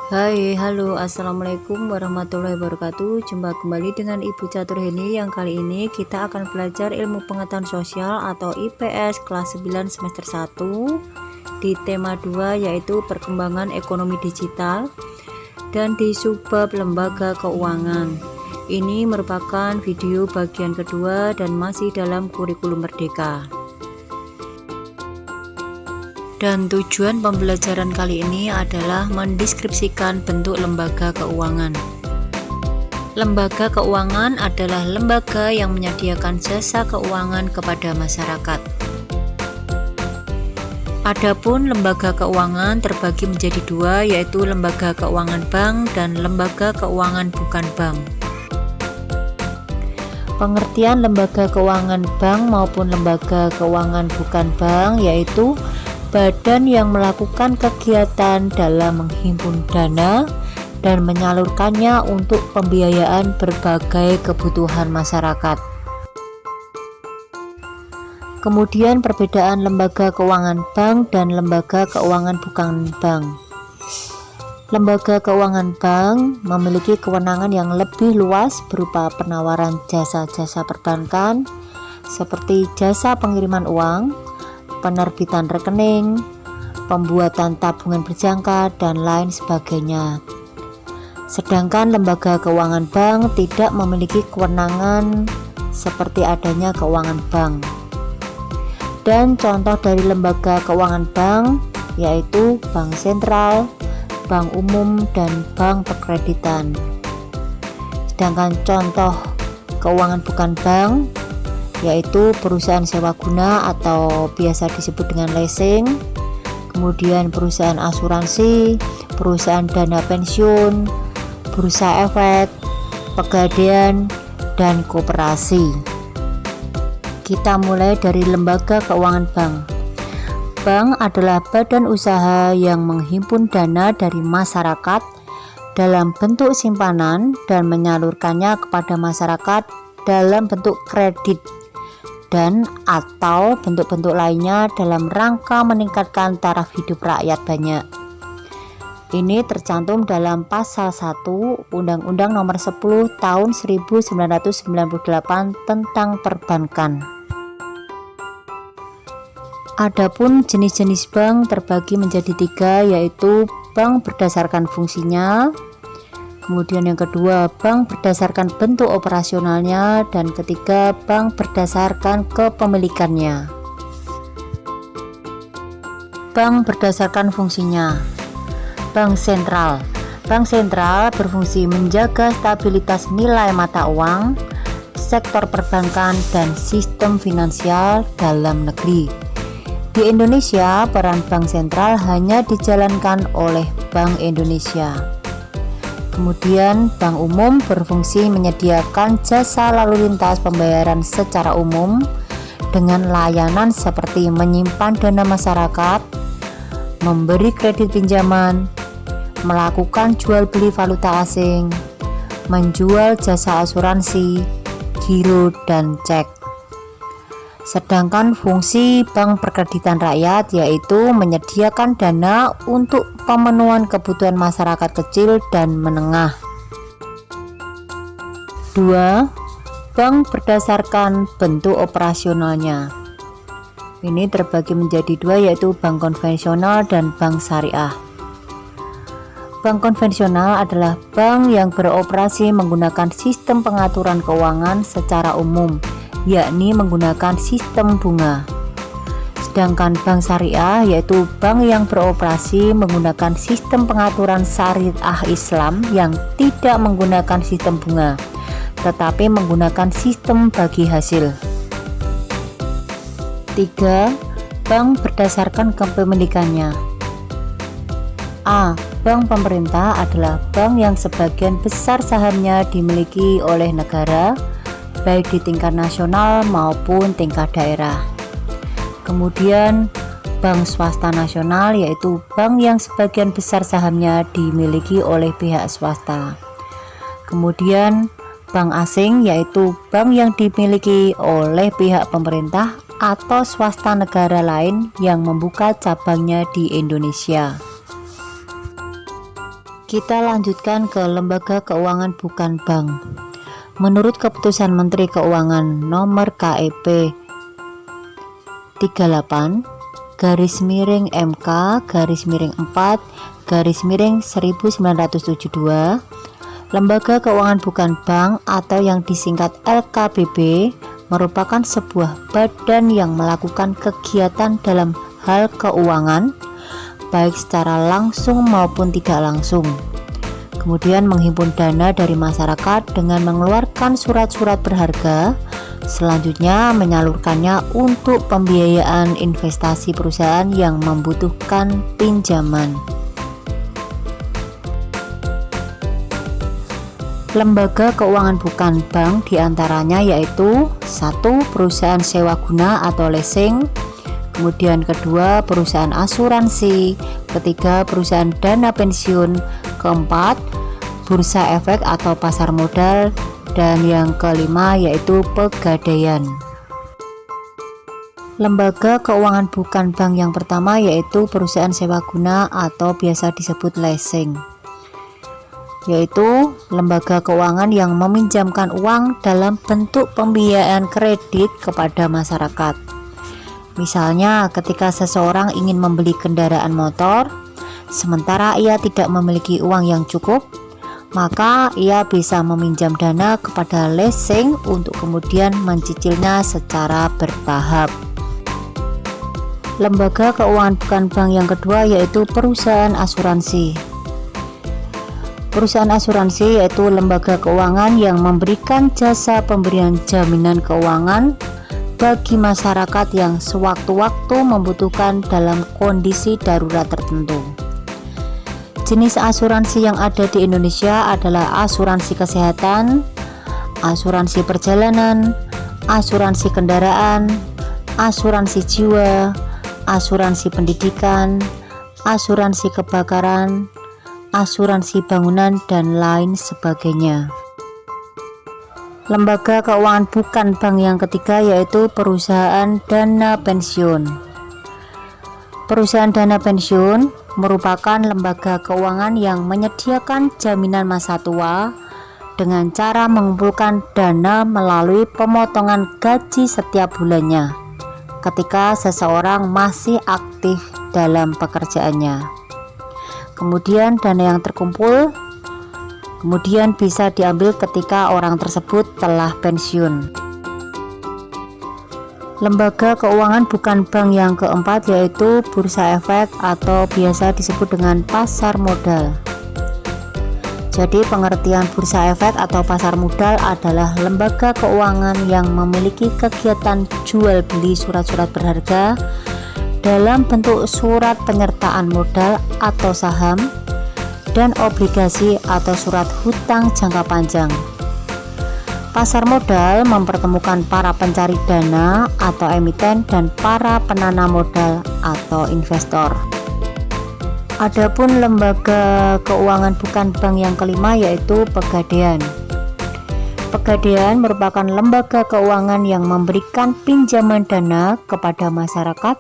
Hai, halo, assalamualaikum warahmatullahi wabarakatuh. Jumpa kembali dengan Ibu Catur Heni. Yang kali ini kita akan belajar ilmu pengetahuan sosial atau IPS kelas 9 semester 1 di tema 2, yaitu perkembangan ekonomi digital, dan di subbab lembaga keuangan. Ini merupakan video bagian kedua dan masih dalam kurikulum Merdeka. Dan tujuan pembelajaran kali ini adalah mendeskripsikan bentuk lembaga keuangan. Lembaga keuangan adalah lembaga yang menyediakan jasa keuangan kepada masyarakat. Adapun lembaga keuangan terbagi menjadi dua, yaitu lembaga keuangan bank dan lembaga keuangan bukan bank. Pengertian lembaga keuangan bank maupun lembaga keuangan bukan bank yaitu badan yang melakukan kegiatan dalam menghimpun dana dan menyalurkannya untuk pembiayaan berbagai kebutuhan masyarakat. Kemudian perbedaan lembaga keuangan bank dan lembaga keuangan bukan bank. Lembaga keuangan bank memiliki kewenangan yang lebih luas berupa penawaran jasa-jasa perbankan seperti jasa pengiriman uang, penerbitan rekening, pembuatan tabungan berjangka, dan lain sebagainya. Sedangkan lembaga keuangan bank tidak memiliki kewenangan seperti adanya keuangan bank. Dan contoh dari lembaga keuangan bank yaitu bank sentral, bank umum, dan bank perkreditan. Sedangkan contoh keuangan bukan bank yaitu perusahaan sewa guna atau biasa disebut dengan leasing, kemudian perusahaan asuransi, perusahaan dana pensiun, bursa efek, pegadaian, dan koperasi. Kita mulai dari lembaga keuangan bank. Bank adalah badan usaha yang menghimpun dana dari masyarakat dalam bentuk simpanan dan menyalurkannya kepada masyarakat dalam bentuk kredit dan atau bentuk-bentuk lainnya dalam rangka meningkatkan taraf hidup rakyat banyak. Ini tercantum dalam pasal 1 Undang-Undang Nomor 10 Tahun 1998 tentang perbankan. Adapun jenis-jenis bank terbagi menjadi 3, yaitu bank berdasarkan fungsinya, kemudian yang kedua bank berdasarkan bentuk operasionalnya, dan ketiga bank berdasarkan kepemilikannya. Bank berdasarkan fungsinya. Bank sentral. Bank sentral berfungsi menjaga stabilitas nilai mata uang, sektor perbankan, dan sistem finansial dalam negeri. Di Indonesia, peran bank sentral hanya dijalankan oleh Bank Indonesia. Kemudian bank umum berfungsi menyediakan jasa lalu lintas pembayaran secara umum dengan layanan seperti menyimpan dana masyarakat, memberi kredit pinjaman, melakukan jual beli valuta asing, menjual jasa asuransi, giro, dan cek. Sedangkan fungsi bank perkreditan rakyat yaitu menyediakan dana untuk pemenuhan kebutuhan masyarakat kecil dan menengah. 2. Bank berdasarkan bentuk operasionalnya. Ini terbagi menjadi 2, yaitu bank konvensional dan bank syariah. Bank konvensional adalah bank yang beroperasi menggunakan sistem pengaturan keuangan secara umum, yakni menggunakan sistem bunga. Sedangkan bank syariah yaitu bank yang beroperasi menggunakan sistem pengaturan syariah Islam yang tidak menggunakan sistem bunga, tetapi menggunakan sistem bagi hasil. 3. Bank berdasarkan kepemilikannya. A. Bank pemerintah adalah bank yang sebagian besar sahamnya dimiliki oleh negara, baik di tingkat nasional maupun tingkat daerah. Kemudian bank swasta nasional yaitu bank yang sebagian besar sahamnya dimiliki oleh pihak swasta. Kemudian bank asing yaitu bank yang dimiliki oleh pihak pemerintah atau swasta negara lain yang membuka cabangnya di Indonesia. Kita lanjutkan ke lembaga keuangan bukan bank. Menurut keputusan Menteri Keuangan nomor KEP 38/MK/4/1972, lembaga keuangan bukan bank atau yang disingkat LKBB merupakan sebuah badan yang melakukan kegiatan dalam hal keuangan baik secara langsung maupun tidak langsung. Kemudian menghimpun dana dari masyarakat dengan mengeluarkan surat-surat berharga, selanjutnya menyalurkannya untuk pembiayaan investasi perusahaan yang membutuhkan pinjaman. Lembaga keuangan bukan bank diantaranya yaitu 1. Perusahaan sewa guna atau leasing, kemudian kedua perusahaan asuransi, ketiga perusahaan dana pensiun, keempat bursa efek atau pasar modal, dan yang kelima yaitu pegadaian. Lembaga keuangan bukan bank yang pertama yaitu perusahaan sewa guna atau biasa disebut leasing, yaitu lembaga keuangan yang meminjamkan uang dalam bentuk pembiayaan kredit kepada masyarakat. Misalnya ketika seseorang ingin membeli kendaraan motor, sementara ia tidak memiliki uang yang cukup, maka ia bisa meminjam dana kepada leasing untuk kemudian mencicilnya secara bertahap. Lembaga keuangan bukan bank yang kedua yaitu perusahaan asuransi. Perusahaan asuransi yaitu lembaga keuangan yang memberikan jasa pemberian jaminan keuangan bagi masyarakat yang sewaktu-waktu membutuhkan dalam kondisi darurat tertentu. Jenis asuransi yang ada di Indonesia adalah asuransi kesehatan, asuransi perjalanan, asuransi kendaraan, asuransi jiwa, asuransi pendidikan, asuransi kebakaran, asuransi bangunan, dan lain sebagainya. Lembaga keuangan bukan bank yang ketiga yaitu perusahaan dana pensiun. Perusahaan dana pensiun merupakan lembaga keuangan yang menyediakan jaminan masa tua dengan cara mengumpulkan dana melalui pemotongan gaji setiap bulannya ketika seseorang masih aktif dalam pekerjaannya. Kemudian dana yang terkumpul kemudian bisa diambil ketika orang tersebut telah pensiun. Lembaga keuangan bukan bank yang keempat yaitu bursa efek atau biasa disebut dengan pasar modal. Jadi pengertian bursa efek atau pasar modal adalah lembaga keuangan yang memiliki kegiatan jual beli surat-surat berharga dalam bentuk surat penyertaan modal atau saham dan obligasi atau surat hutang jangka panjang. Pasar modal mempertemukan para pencari dana atau emiten dan para penanam modal atau investor. Adapun lembaga keuangan bukan bank yang kelima yaitu pegadaian. Pegadaian merupakan lembaga keuangan yang memberikan pinjaman dana kepada masyarakat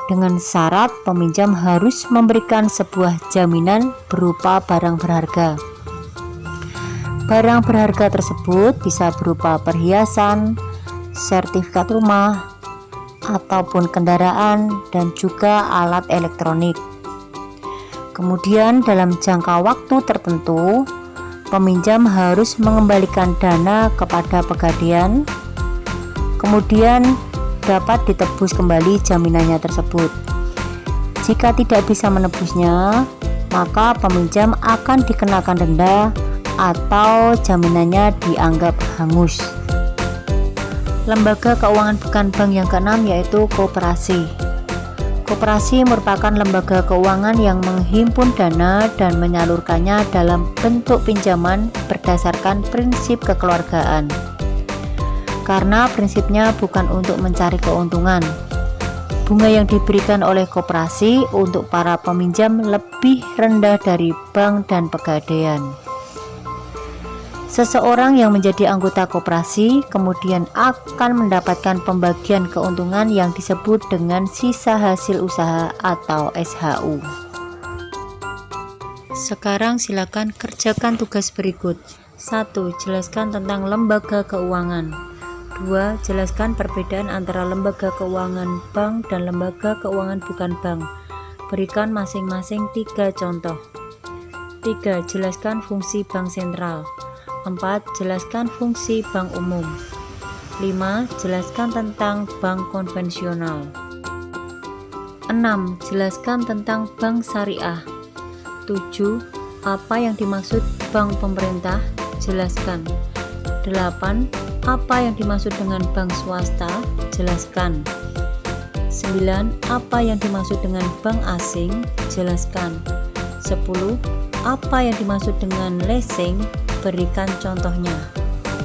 dengan syarat peminjam harus memberikan sebuah jaminan berupa barang berharga. Barang berharga tersebut bisa berupa perhiasan, sertifikat rumah, ataupun kendaraan, dan juga alat elektronik. Kemudian dalam jangka waktu tertentu, peminjam harus mengembalikan dana kepada pegadaian, kemudian dapat ditebus kembali jaminannya tersebut. Jika tidak bisa menebusnya, maka peminjam akan dikenakan denda atau jaminannya dianggap hangus. Lembaga keuangan bukan bank yang keenam yaitu koperasi. Koperasi merupakan lembaga keuangan yang menghimpun dana dan menyalurkannya dalam bentuk pinjaman berdasarkan prinsip kekeluargaan. Karena prinsipnya bukan untuk mencari keuntungan. Bunga yang diberikan oleh koperasi untuk para peminjam lebih rendah dari bank dan pegadaian. Seseorang yang menjadi anggota koperasi kemudian akan mendapatkan pembagian keuntungan yang disebut dengan sisa hasil usaha atau SHU. Sekarang silakan kerjakan tugas berikut. 1. Jelaskan tentang lembaga keuangan. 2. Jelaskan perbedaan antara lembaga keuangan bank dan lembaga keuangan bukan bank. Berikan masing-masing 3 contoh. 3. Jelaskan fungsi bank sentral. 4. Jelaskan fungsi bank umum. 5. Jelaskan tentang bank konvensional. 6. Jelaskan tentang bank syariah. 7. Apa yang dimaksud bank pemerintah? Jelaskan. 8. Apa yang dimaksud dengan bank swasta? Jelaskan. 9. Apa yang dimaksud dengan bank asing? Jelaskan. 10. Apa yang dimaksud dengan leasing? Berikan contohnya.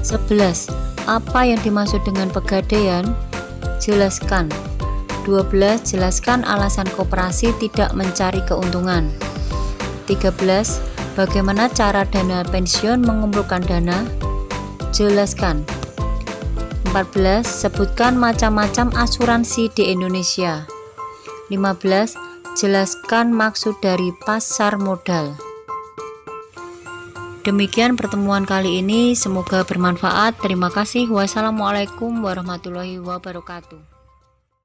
11. Apa yang dimaksud dengan pegadaian? Jelaskan. 12. Jelaskan alasan koperasi tidak mencari keuntungan. 13. Bagaimana cara dana pensiun mengumpulkan dana? Jelaskan. 14. Sebutkan macam-macam asuransi di Indonesia. 15. Jelaskan maksud dari pasar modal. Demikian pertemuan kali ini, semoga bermanfaat. Terima kasih. Wassalamualaikum warahmatullahi wabarakatuh.